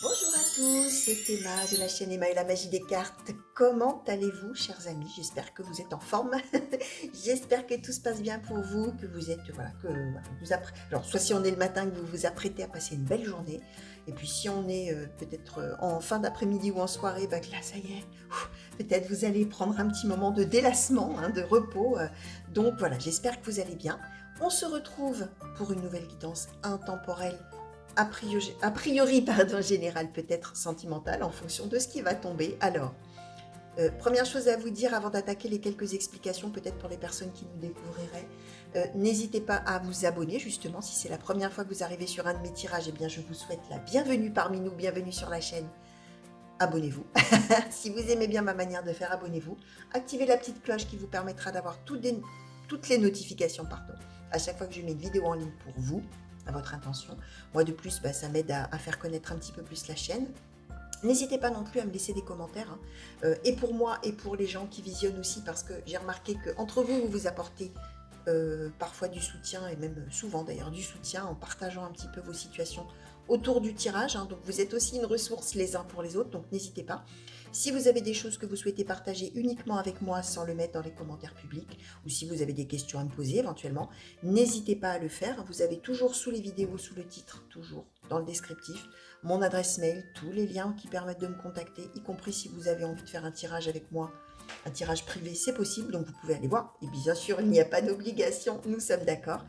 Bonjour à tous, c'est Emma de la chaîne Emma et la magie des cartes. Comment allez-vous, chers amis? J'espère que vous êtes en forme. J'espère que tout se passe bien pour vous, que vous êtes, voilà, alors, soit si on est le matin, que vous vous apprêtez à passer une belle journée, et puis si on est peut-être en fin d'après-midi ou en soirée, bah, que là, ça y est, peut-être vous allez prendre un petit moment de délassement, hein, de repos. Donc voilà, j'espère que vous allez bien. On se retrouve pour une nouvelle guidance intemporelle a priori pardon, générale, peut-être sentimentale, en fonction de ce qui va tomber. Alors, première chose à vous dire avant d'attaquer les quelques explications, peut-être pour les personnes qui nous découvriraient, n'hésitez pas à vous abonner, justement, si c'est la première fois que vous arrivez sur un de mes tirages, eh bien je vous souhaite la bienvenue parmi nous, bienvenue sur la chaîne. Abonnez-vous. Si vous aimez bien ma manière de faire, abonnez-vous. Activez la petite cloche qui vous permettra d'avoir toutes les notifications, à chaque fois que je mets une vidéo en ligne pour vous, à votre intention. Moi de plus, ça m'aide à faire connaître un petit peu plus la chaîne. N'hésitez pas non plus à me laisser des commentaires, hein, et pour moi et pour les gens qui visionnent aussi, parce que j'ai remarqué qu'entre vous, vous vous apportez parfois du soutien, et même souvent d'ailleurs du soutien, en partageant un petit peu vos situations autour du tirage, hein. Donc vous êtes aussi une ressource les uns pour les autres, donc n'hésitez pas. Si vous avez des choses que vous souhaitez partager uniquement avec moi sans le mettre dans les commentaires publics, ou si vous avez des questions à me poser éventuellement, n'hésitez pas à le faire. Vous avez toujours sous les vidéos, sous le titre, toujours dans le descriptif, mon adresse mail, tous les liens qui permettent de me contacter, y compris si vous avez envie de faire un tirage avec moi. Un tirage privé, c'est possible, donc vous pouvez aller voir. Et bien sûr, il n'y a pas d'obligation, nous sommes d'accord.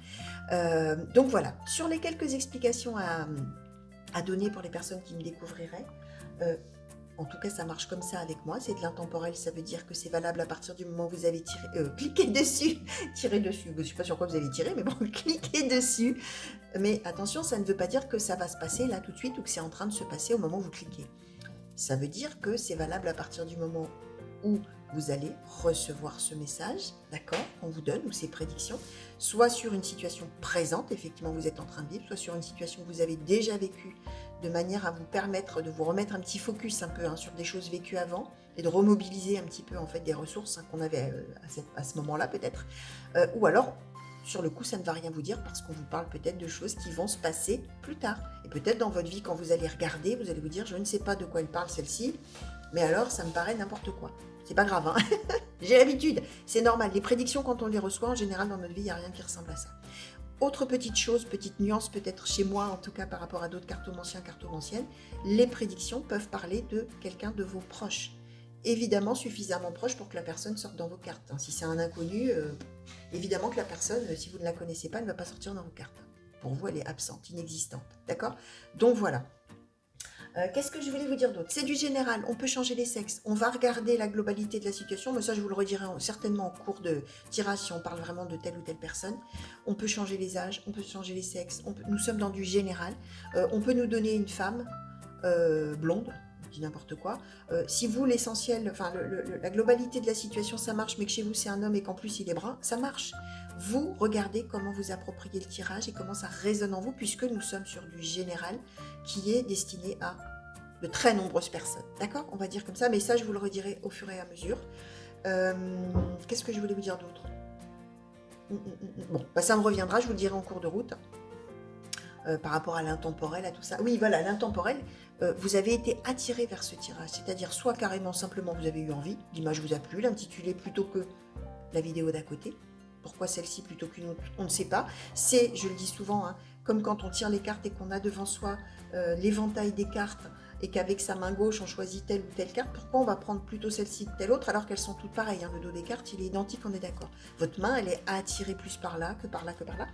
Donc voilà, sur les quelques explications à donner pour les personnes qui me découvriraient, en tout cas, ça marche comme ça avec moi. C'est de l'intemporel, ça veut dire que c'est valable à partir du moment où vous avez cliqué dessus. Tiré dessus, je ne sais pas sur quoi vous avez tiré, mais bon, cliquez dessus. Mais attention, ça ne veut pas dire que ça va se passer là tout de suite ou que c'est en train de se passer au moment où vous cliquez. Ça veut dire que c'est valable à partir du moment où vous allez recevoir ce message, d'accord, qu'on vous donne, ou ces prédictions, soit sur une situation présente, effectivement, vous êtes en train de vivre, soit sur une situation que vous avez déjà vécue, de manière à vous permettre de vous remettre un petit focus un peu, hein, sur des choses vécues avant, et de remobiliser un petit peu, en fait, des ressources, hein, qu'on avait à ce moment-là, peut-être. Ou alors, sur le coup, ça ne va rien vous dire parce qu'on vous parle peut-être de choses qui vont se passer plus tard. Et peut-être dans votre vie, quand vous allez regarder, vous allez vous dire, je ne sais pas de quoi elle parle celle-ci, mais alors ça me paraît n'importe quoi. C'est pas grave, hein. J'ai l'habitude, c'est normal. Les prédictions, quand on les reçoit, en général, dans notre vie, il n'y a rien qui ressemble à ça. Autre petite chose, petite nuance, peut-être chez moi, en tout cas par rapport à d'autres cartomanciens, cartomanciennes, les prédictions peuvent parler de quelqu'un de vos proches. Évidemment, suffisamment proche pour que la personne sorte dans vos cartes, hein. Si c'est un inconnu, évidemment que la personne, si vous ne la connaissez pas, elle ne va pas sortir dans vos cartes. Pour vous, elle est absente, inexistante. D'accord? Donc voilà. Qu'est-ce que je voulais vous dire d'autre? C'est du général, on peut changer les sexes. On va regarder la globalité de la situation, mais ça je vous le redirai certainement en cours de tirage si on parle vraiment de telle ou telle personne. On peut changer les âges, on peut changer les sexes, nous sommes dans du général. On peut nous donner une femme blonde, je dis n'importe quoi. Si vous, l'essentiel, enfin la globalité de la situation, ça marche, mais que chez vous c'est un homme et qu'en plus il est brun, ça marche. Vous regardez comment vous appropriez le tirage et comment ça résonne en vous, puisque nous sommes sur du général qui est destiné à de très nombreuses personnes. D'accord? On va dire comme ça, mais ça, je vous le redirai au fur et à mesure. Qu'est-ce que je voulais vous dire d'autre? Bon, ça me reviendra, je vous le dirai en cours de route. Par rapport à l'intemporel, à tout ça. Oui, voilà, l'intemporel, vous avez été attiré vers ce tirage, c'est-à-dire soit carrément simplement vous avez eu envie, l'image vous a plu, l'intitulé plutôt que la vidéo d'à côté. Pourquoi celle-ci plutôt qu'une autre? On ne sait pas. C'est, je le dis souvent, hein, comme quand on tire les cartes et qu'on a devant soi l'éventail des cartes et qu'avec sa main gauche on choisit telle ou telle carte, pourquoi on va prendre plutôt celle-ci que telle autre alors qu'elles sont toutes pareilles, hein, le dos des cartes il est identique, on est d'accord. Votre main elle est attirée plus par là que par là que par là.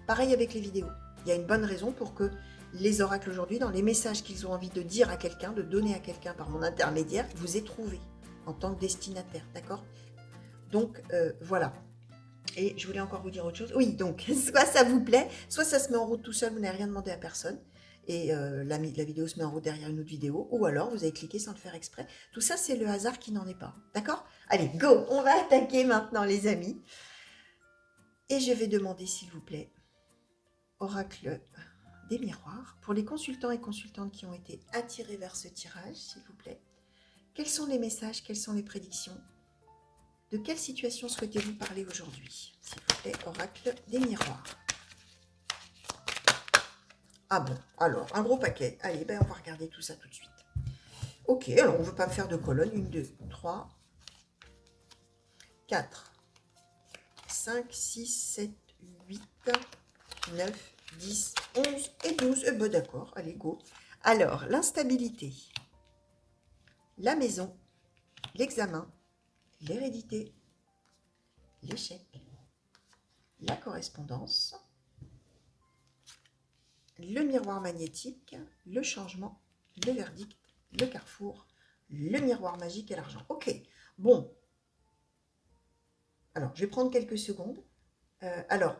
Pareil avec les vidéos. Il y a une bonne raison pour que les oracles aujourd'hui, dans les messages qu'ils ont envie de dire à quelqu'un, de donner à quelqu'un par mon intermédiaire, vous aient trouvé en tant que destinataire, d'accord? Donc voilà. Et je voulais encore vous dire autre chose. Oui, donc, soit ça vous plaît, soit ça se met en route tout seul, vous n'avez rien demandé à personne. Et la vidéo se met en route derrière une autre vidéo. Ou alors, vous avez cliqué sans le faire exprès. Tout ça, c'est le hasard qui n'en est pas. D'accord? Allez, go! On va attaquer maintenant, les amis. Et je vais demander, s'il vous plaît, oracle des miroirs, pour les consultants et consultantes qui ont été attirés vers ce tirage, s'il vous plaît. Quels sont les messages, quelles sont les prédictions? De quelle situation souhaitez-vous parler aujourd'hui? S'il vous plaît, oracle des miroirs. Ah bon, alors, un gros paquet. Allez, ben on va regarder tout ça tout de suite. Ok, alors on ne veut pas me faire de colonne. 1, 2, 3, 4, 5, 6, 7, 8, 9, 10, 11 et 12. Eh ben d'accord, allez, go. Alors, l'instabilité, la maison, l'examen, l'hérédité, l'échec, la correspondance, le miroir magnétique, le changement, le verdict, le carrefour, le miroir magique et l'argent. Ok, bon. Alors, je vais prendre quelques secondes. Alors,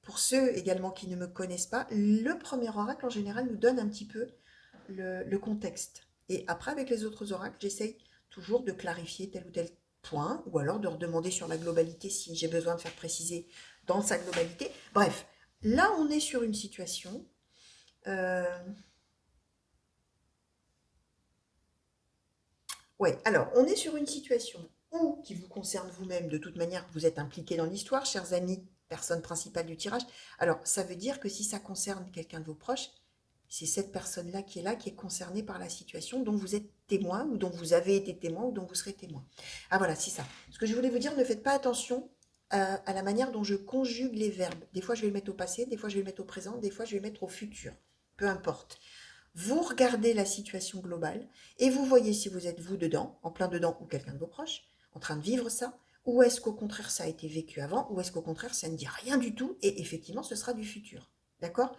pour ceux également qui ne me connaissent pas, le premier oracle en général nous donne un petit peu le contexte. Et après, avec les autres oracles, j'essaye toujours de clarifier tel ou tel point, ou alors de redemander sur la globalité si j'ai besoin de faire préciser dans sa globalité. Bref, là, on est sur une situation. Ouais, alors, on est sur une situation ou qui vous concerne vous-même, de toute manière, vous êtes impliqué dans l'histoire, chers amis, personne principale du tirage. Alors, ça veut dire que si ça concerne quelqu'un de vos proches, c'est cette personne-là, qui est concernée par la situation dont vous êtes témoin, ou dont vous avez été témoin, ou dont vous serez témoin. Ah voilà, c'est ça. Ce que je voulais vous dire, ne faites pas attention à la manière dont je conjugue les verbes. Des fois, je vais le mettre au passé, des fois, je vais le mettre au présent, des fois, je vais le mettre au futur. Peu importe. Vous regardez la situation globale et vous voyez si vous êtes vous dedans, en plein dedans, ou quelqu'un de vos proches, en train de vivre ça, ou est-ce qu'au contraire ça a été vécu avant, ou est-ce qu'au contraire ça ne dit rien du tout et effectivement ce sera du futur. D'accord?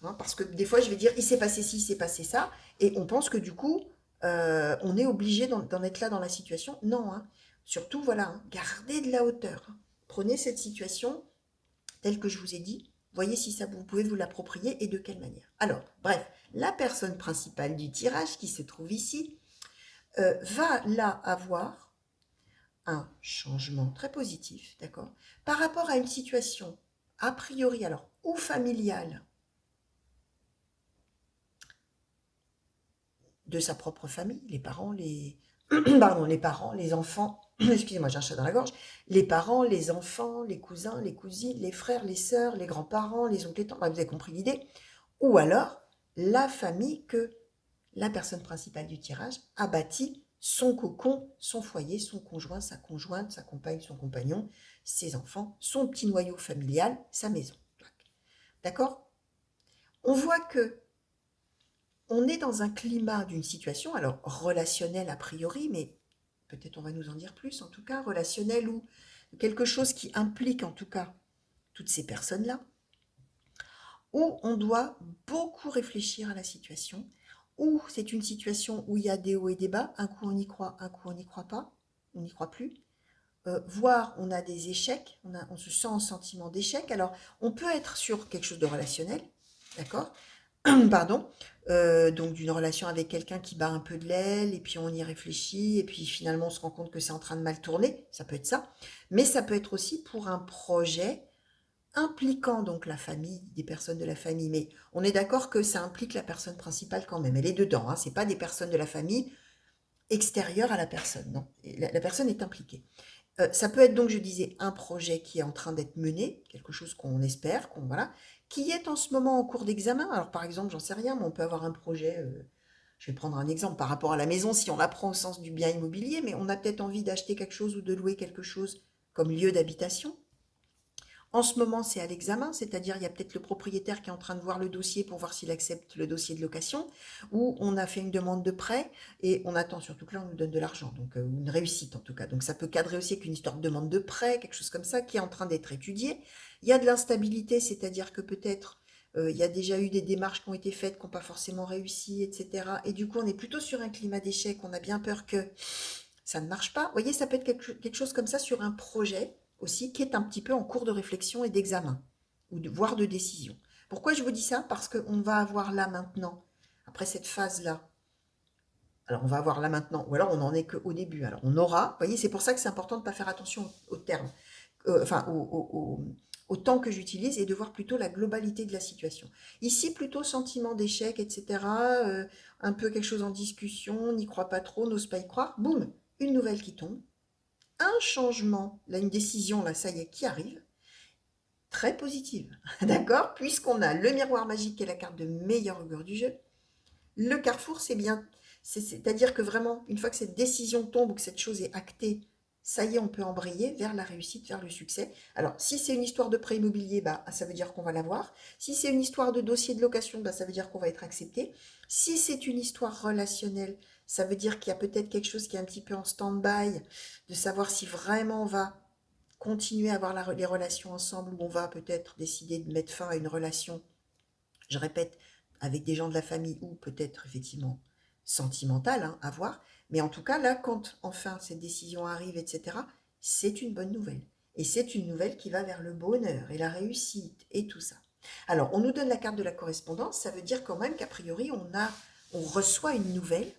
Hein, parce que des fois je vais dire il s'est passé ci, il s'est passé ça, et on pense que du coup on est obligé d'en être là dans la situation. Non, hein. Surtout voilà, hein, gardez de la hauteur. Hein. Prenez cette situation telle que je vous ai dit, voyez si ça vous pouvez vous l'approprier et de quelle manière. Alors, bref, la personne principale du tirage qui se trouve ici va là avoir un changement très positif, d'accord, par rapport à une situation a priori, alors, ou familiale de sa propre famille, les parents, pardon, les parents, les enfants, excusez-moi, j'ai un chat dans la gorge, les parents, les enfants, les cousins, les cousines, les frères, les sœurs, les grands-parents, les oncles et tantes, vous avez compris l'idée, ou alors la famille que la personne principale du tirage a bâti son cocon, son foyer, son conjoint, sa conjointe, sa compagne, son compagnon, ses enfants, son petit noyau familial, sa maison. D'accord? On voit que on est dans un climat d'une situation, alors relationnelle a priori, mais peut-être on va nous en dire plus, en tout cas relationnel ou quelque chose qui implique en tout cas toutes ces personnes-là, où on doit beaucoup réfléchir à la situation, où c'est une situation où il y a des hauts et des bas, un coup on y croit, un coup on n'y croit pas, on n'y croit plus, voire on a des échecs, on se sent en sentiment d'échec, alors on peut être sur quelque chose de relationnel, d'accord, pardon, donc d'une relation avec quelqu'un qui bat un peu de l'aile, et puis on y réfléchit, et puis finalement on se rend compte que c'est en train de mal tourner, ça peut être ça, mais ça peut être aussi pour un projet impliquant donc la famille, des personnes de la famille, mais on est d'accord que ça implique la personne principale quand même, elle est dedans, hein, c'est pas des personnes de la famille extérieures à la personne, non, la personne est impliquée. Ça peut être donc, je disais, un projet qui est en train d'être mené, quelque chose qu'on espère, voilà, qui est en ce moment en cours d'examen. Alors par exemple, j'en sais rien, mais on peut avoir un projet, je vais prendre un exemple par rapport à la maison, si on la prend au sens du bien immobilier, mais on a peut-être envie d'acheter quelque chose ou de louer quelque chose comme lieu d'habitation. En ce moment, c'est à l'examen, c'est-à-dire il y a peut-être le propriétaire qui est en train de voir le dossier pour voir s'il accepte le dossier de location, ou on a fait une demande de prêt et on attend surtout que là on nous donne de l'argent, donc une réussite en tout cas. Donc ça peut cadrer aussi avec une histoire de demande de prêt, quelque chose comme ça qui est en train d'être étudié. Il y a de l'instabilité, c'est-à-dire que peut-être il y a déjà eu des démarches qui ont été faites qui n'ont pas forcément réussi, etc. Et du coup on est plutôt sur un climat d'échec, on a bien peur que ça ne marche pas. Vous voyez, ça peut être quelque chose comme ça sur un projet aussi qui est un petit peu en cours de réflexion et d'examen, ou voire de décision. Pourquoi je vous dis ça? Parce qu'on va avoir là maintenant, après cette phase-là, alors on va avoir là maintenant, ou alors on n'en est qu'au début. Alors on aura, vous voyez, c'est pour ça que c'est important de ne pas faire attention au terme, enfin au temps que j'utilise et de voir plutôt la globalité de la situation. Ici, plutôt sentiment d'échec, etc. Un peu quelque chose en discussion, n'y croit pas trop, n'ose pas y croire. Boum, une nouvelle qui tombe, un changement, là une décision, là ça y est, qui arrive. très positive, d'accord? Puisqu'on a le miroir magique qui est la carte de meilleur augure du jeu. Le carrefour, c'est bien. C'est-à-dire que vraiment, une fois que cette décision tombe ou que cette chose est actée, ça y est, on peut embrayer vers la réussite, vers le succès. Alors, si c'est une histoire de prêt immobilier, bah, ça veut dire qu'on va l'avoir. Si c'est une histoire de dossier de location, bah, ça veut dire qu'on va être accepté. Si c'est une histoire relationnelle, ça veut dire qu'il y a peut-être quelque chose qui est un petit peu en stand-by, de savoir si vraiment on va continuer à avoir les relations ensemble ou on va peut-être décider de mettre fin à une relation, je répète, avec des gens de la famille ou peut-être effectivement sentimentale, hein, à voir. Mais en tout cas, là, quand enfin cette décision arrive, etc., c'est une bonne nouvelle. Et c'est une nouvelle qui va vers le bonheur et la réussite et tout ça. Alors, on nous donne la carte de la correspondance, ça veut dire quand même qu'a priori, on reçoit une nouvelle,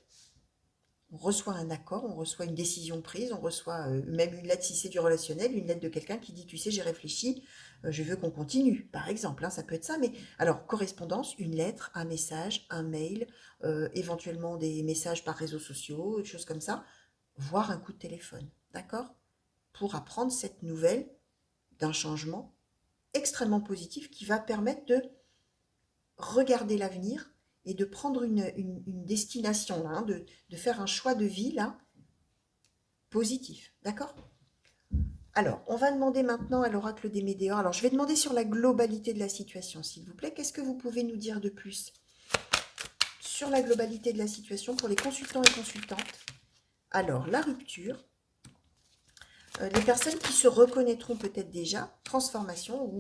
on reçoit un accord, on reçoit une décision prise, on reçoit même une lettre si c'est du relationnel, une lettre de quelqu'un qui dit, tu sais, j'ai réfléchi, je veux qu'on continue, par exemple, hein, ça peut être ça. Mais alors, correspondance, une lettre, un message, un mail, éventuellement des messages par réseaux sociaux, des choses comme ça, voire un coup de téléphone, d'accord? Pour apprendre cette nouvelle d'un changement extrêmement positif qui va permettre de regarder l'avenir et de prendre une destination, là, hein, de faire un choix de vie là, positif. D'accord? Alors, on va demander maintenant à l'oracle des Médéors. Alors, je vais demander sur la globalité de la situation, s'il vous plaît. Qu'est-ce que vous pouvez nous dire de plus sur la globalité de la situation pour les consultants et consultantes? Alors, la rupture, les personnes qui se reconnaîtront peut-être déjà, transformation,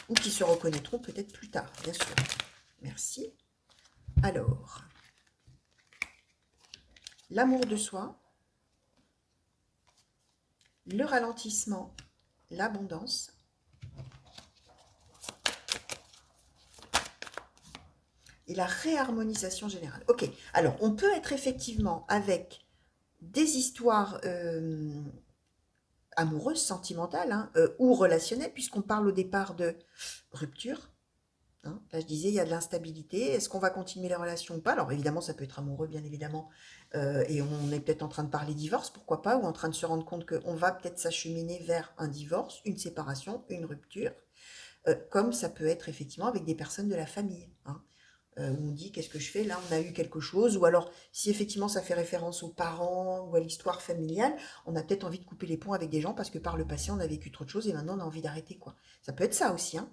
ou qui se reconnaîtront peut-être plus tard, bien sûr. Merci. Alors, l'amour de soi, le ralentissement, l'abondance et la réharmonisation générale. Ok, alors on peut être effectivement avec des histoires amoureuses, sentimentales, hein, ou relationnelles, puisqu'on parle au départ de rupture. Hein. Là, je disais, il y a de l'instabilité. Est-ce qu'on va continuer les relations ou pas? Alors évidemment, ça peut être amoureux, bien évidemment, et on est peut-être en train de parler divorce, pourquoi pas, ou en train de se rendre compte qu'on va peut-être s'acheminer vers un divorce, une séparation, une rupture, comme ça peut être effectivement avec des personnes de la famille, hein, où on dit qu'est-ce que je fais, là on a eu quelque chose, ou alors si effectivement ça fait référence aux parents ou à l'histoire familiale, on a peut-être envie de couper les ponts avec des gens parce que par le passé on a vécu trop de choses et maintenant on a envie d'arrêter, quoi. Ça peut être ça aussi, hein.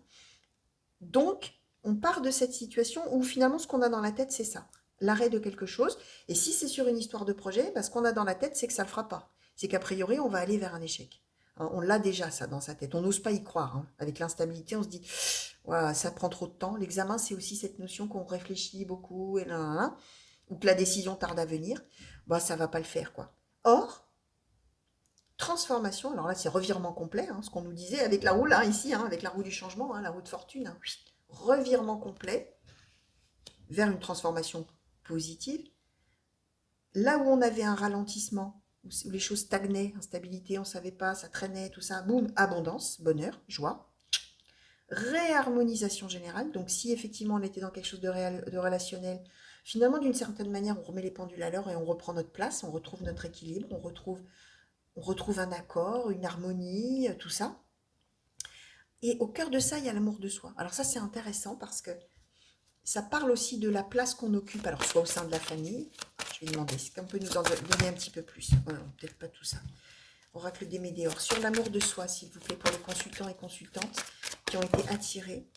Donc, on part de cette situation où finalement ce qu'on a dans la tête, c'est ça, l'arrêt de quelque chose. Et si c'est sur une histoire de projet, bah, ce qu'on a dans la tête, c'est que ça ne le fera pas. C'est qu'a priori, on va aller vers un échec. Hein, on l'a déjà, ça, dans sa tête. On n'ose pas y croire, hein. Avec l'instabilité, on se dit, ouah, ça prend trop de temps. L'examen, c'est aussi cette notion qu'on réfléchit beaucoup, et là, là, là, ou que la décision tarde à venir. Bah, ça va pas le faire, quoi. Or, transformation, alors là c'est revirement complet, hein, ce qu'on nous disait avec la roue là, ici, hein, avec la roue du changement, hein, la roue de fortune, hein, revirement complet vers une transformation positive. Là où on avait un ralentissement, où les choses stagnaient, instabilité, on ne savait pas, ça traînait, tout ça, boum, abondance, bonheur, joie. Réharmonisation générale, donc si effectivement on était dans quelque chose de relationnel, finalement d'une certaine manière on remet les pendules à l'heure et on reprend notre place, on retrouve notre équilibre, on retrouve un accord, une harmonie, tout ça. Et au cœur de ça, il y a l'amour de soi. Alors ça, c'est intéressant parce que ça parle aussi de la place qu'on occupe, alors soit au sein de la famille, je vais demander, est-ce qu'on peut nous en donner un petit peu plus? Peut-être pas tout ça. Oracle des Médéors, sur l'amour de soi, s'il vous plaît, pour les consultants et consultantes qui ont été attirés.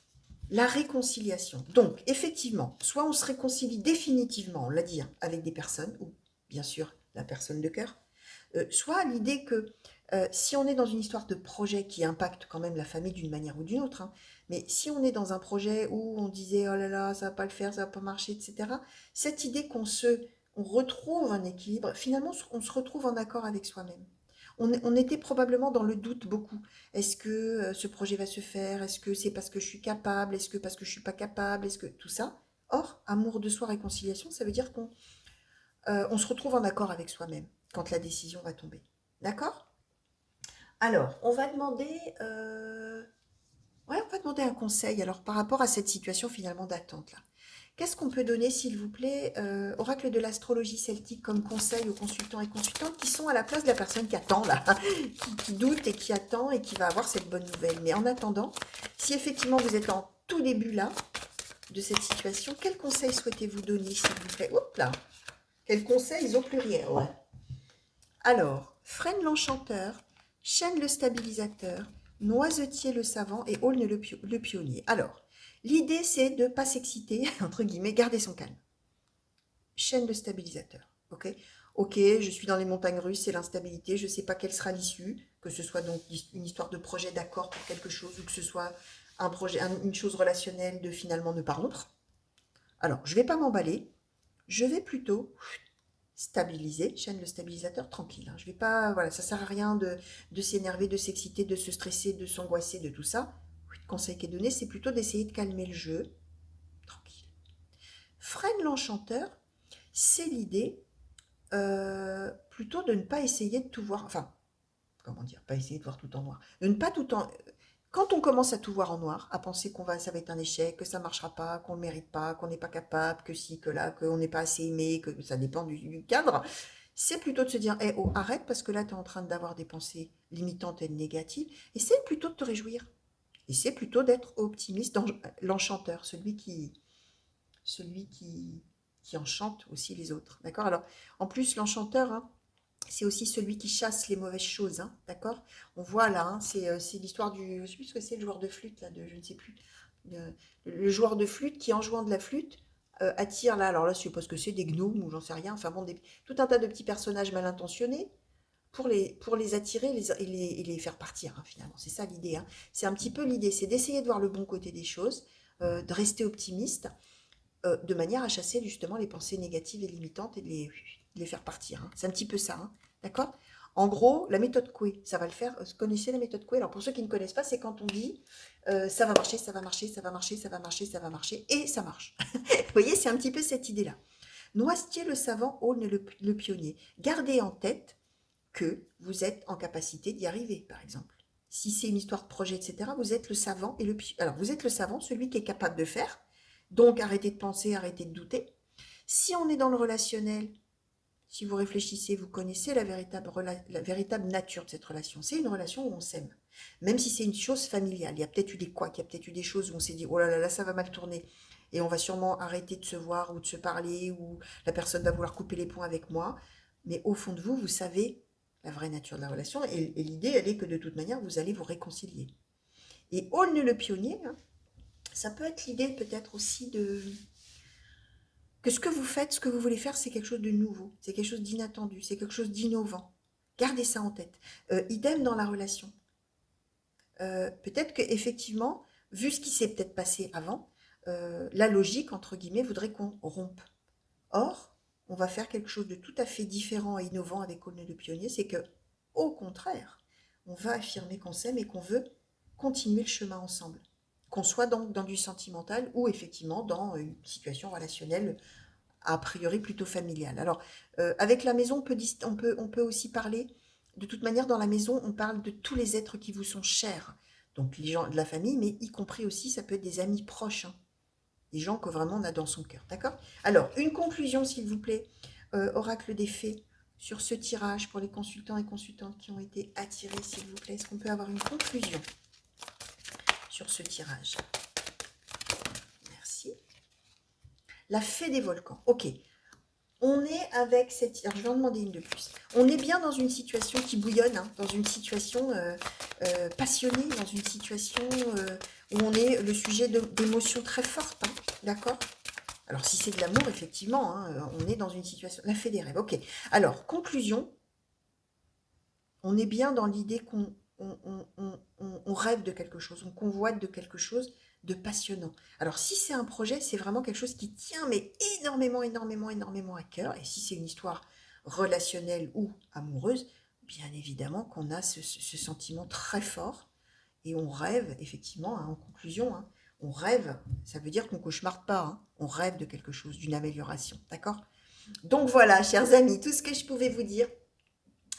La réconciliation. Donc, effectivement, soit on se réconcilie définitivement, on l'a dit, hein, avec des personnes, ou bien sûr la personne de cœur, soit l'idée que si on est dans une histoire de projet qui impacte quand même la famille d'une manière ou d'une autre, hein, mais si on est dans un projet où on disait oh là là, ça va pas le faire, ça va pas marcher, etc., cette idée on retrouve un équilibre, finalement on se retrouve en accord avec soi-même. On était probablement dans le doute beaucoup. Est-ce que ce projet va se faire? Est-ce que c'est parce que je suis capable? Est-ce que parce que je suis pas capable? Est-ce que tout ça? Or, amour de soi, réconciliation, ça veut dire qu'on se retrouve en accord avec soi-même quand la décision va tomber. D'accord? Alors, on va demander un conseil alors par rapport à cette situation finalement d'attente là. Qu'est-ce qu'on peut donner, s'il vous plaît, oracle de l'astrologie celtique, comme conseil aux consultants et consultantes qui sont à la place de la personne qui attend, là, qui doute et qui attend et qui va avoir cette bonne nouvelle. Mais en attendant, si effectivement vous êtes en tout début là, de cette situation, quel conseil souhaitez-vous donner, s'il vous plaît? Hop là! Quels conseils au pluriel, ouais. Alors, freine l'enchanteur, chêne le stabilisateur, noisetier le savant et aulne le pionnier. Alors, l'idée c'est de ne pas s'exciter, entre guillemets, garder son calme. Chêne le stabilisateur, ok? Ok, je suis dans les montagnes russes, c'est l'instabilité, je ne sais pas quelle sera l'issue, que ce soit donc une histoire de projet d'accord pour quelque chose ou que ce soit un projet, une chose relationnelle de finalement ne pas rompre. Alors, je ne vais pas m'emballer, je vais plutôt stabiliser, chaîne le stabilisateur, tranquille. Je vais pas, voilà, ça sert à rien de s'énerver, de s'exciter, de se stresser, de s'angoisser, de tout ça. Le conseil qui est donné, c'est plutôt d'essayer de calmer le jeu, tranquille. Freine l'enchanteur, c'est l'idée plutôt de ne pas essayer de tout voir, enfin, comment dire, pas essayer de voir tout en noir, de ne pas tout en... Quand on commence à tout voir en noir, à penser ça va être un échec, que ça ne marchera pas, qu'on ne le mérite pas, qu'on n'est pas capable, que si, que là, qu'on n'est pas assez aimé, que ça dépend du cadre, c'est plutôt de se dire, eh oh, arrête, parce que là, tu es en train d'avoir des pensées limitantes et négatives, et c'est plutôt de te réjouir. Et c'est plutôt d'être optimiste, dans l'enchanteur, celui qui enchante aussi les autres. D'accord? Alors, en plus, l'enchanteur, hein, c'est aussi celui qui chasse les mauvaises choses, hein, d'accord? On voit là, hein, c'est l'histoire du... Je ne sais plus ce que c'est, le joueur de flûte, là, je ne sais plus. Le joueur de flûte qui, en jouant de la flûte, attire là, alors là, je ne sais pas ce que c'est, des gnomes ou j'en sais rien, enfin bon, tout un tas de petits personnages mal intentionnés pour les attirer et les faire partir, hein, finalement. C'est ça l'idée, hein. C'est un petit peu l'idée, c'est d'essayer de voir le bon côté des choses, de rester optimiste, de manière à chasser justement les pensées négatives et limitantes et de les faire partir, hein. C'est un petit peu ça, hein. D'accord? En gros, la méthode Coué, ça va le faire. Vous connaissez la méthode Coué? Alors pour ceux qui ne connaissent pas, c'est quand on dit ça va marcher, ça va marcher, ça va marcher, ça va marcher, ça va marcher, et ça marche. Vous voyez, c'est un petit peu cette idée-là. Noisetier le savant, aulne le pionnier. Gardez en tête que vous êtes en capacité d'y arriver, par exemple. Si c'est une histoire de projet, etc., vous êtes le savant et le pionnier. Alors vous êtes le savant, celui qui est capable de faire. Donc arrêtez de penser, arrêtez de douter. Si on est dans le relationnel, si vous réfléchissez, vous connaissez la véritable nature de cette relation. C'est une relation où on s'aime. Même si c'est une chose familiale, il y a peut-être eu des couacs, il y a peut-être eu des choses où on s'est dit, oh là là, là ça va mal tourner. Et on va sûrement arrêter de se voir ou de se parler, ou la personne va vouloir couper les ponts avec moi. Mais au fond de vous, vous savez la vraie nature de la relation. Et l'idée, elle est que de toute manière, vous allez vous réconcilier. Et aulne le pionnier, hein, ça peut être l'idée peut-être aussi que ce que vous faites, ce que vous voulez faire, c'est quelque chose de nouveau, c'est quelque chose d'inattendu, c'est quelque chose d'innovant. Gardez ça en tête. Idem dans la relation. Peut-être qu'effectivement, vu ce qui s'est peut-être passé avant, la logique, entre guillemets, voudrait qu'on rompe. Or, on va faire quelque chose de tout à fait différent et innovant avec Aulne de Pionnier, c'est que, au contraire, on va affirmer qu'on s'aime et qu'on veut continuer le chemin ensemble. Qu'on soit donc dans du sentimental ou effectivement dans une situation relationnelle a priori plutôt familiale. Alors, avec la maison, on peut aussi parler, de toute manière, dans la maison, on parle de tous les êtres qui vous sont chers. Donc, les gens de la famille, mais y compris aussi, ça peut être des amis proches, hein, des gens que vraiment on a dans son cœur. D'accord? Alors, une conclusion, s'il vous plaît, oracle des fées, sur ce tirage pour les consultants et consultantes qui ont été attirés, s'il vous plaît. Est-ce qu'on peut avoir une conclusion sur ce tirage? Merci. La fée des volcans. Ok. On est avec cette... Alors, je vais en demander une de plus. On est bien dans une situation qui bouillonne, hein, dans une situation passionnée, dans une situation où on est le sujet d'émotions très fortes. Hein, d'accord? Alors, si c'est de l'amour, effectivement, hein, on est dans une situation... La fée des rêves. Ok. Alors, conclusion. On est bien dans l'idée qu'on on rêve de quelque chose, on convoite de quelque chose de passionnant. Alors, si c'est un projet, c'est vraiment quelque chose qui tient, mais énormément, énormément, énormément à cœur. Et si c'est une histoire relationnelle ou amoureuse, bien évidemment qu'on a ce sentiment très fort. Et on rêve, effectivement, hein, en conclusion, hein, on rêve, ça veut dire qu'on ne cauchemarde pas, hein, on rêve de quelque chose, d'une amélioration. D'accord? Donc voilà, chers amis, tout ce que je pouvais vous dire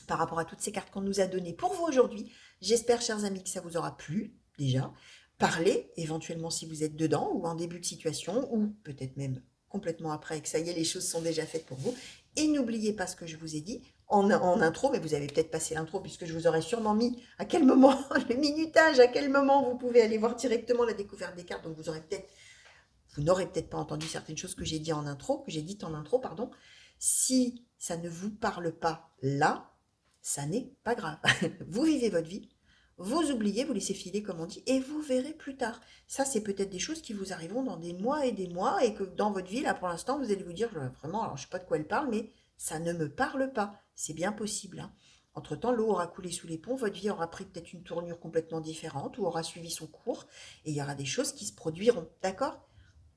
par rapport à toutes ces cartes qu'on nous a données pour vous aujourd'hui. J'espère, chers amis, que ça vous aura plu, déjà. parler, éventuellement si vous êtes dedans ou en début de situation, ou peut-être même complètement après, et que ça y est, les choses sont déjà faites pour vous. Et n'oubliez pas ce que je vous ai dit en intro, mais vous avez peut-être passé l'intro puisque je vous aurais sûrement mis à quel moment, le minutage, à quel moment vous pouvez aller voir directement la découverte des cartes. Donc vous n'aurez peut-être pas entendu certaines choses que j'ai dit en intro, que j'ai dites en intro, pardon. Si ça ne vous parle pas là, ça n'est pas grave. Vous vivez votre vie, vous oubliez, vous laissez filer comme on dit, et vous verrez plus tard. Ça, c'est peut-être des choses qui vous arriveront dans des mois, et que dans votre vie, là, pour l'instant, vous allez vous dire, vraiment, alors je sais pas de quoi elle parle, mais ça ne me parle pas. C'est bien possible, hein. Entre-temps, l'eau aura coulé sous les ponts, votre vie aura pris peut-être une tournure complètement différente, ou aura suivi son cours, et il y aura des choses qui se produiront, d'accord?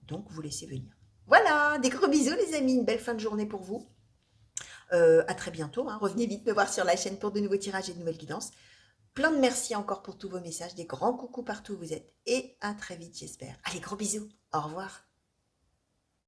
Donc, vous laissez venir. Voilà, des gros bisous les amis, une belle fin de journée pour vous. À très bientôt, hein. Revenez vite me voir sur la chaîne pour de nouveaux tirages et de nouvelles guidances. Plein de merci encore pour tous vos messages, des grands coucous partout où vous êtes. Et à très vite j'espère. Allez, gros bisous, au revoir.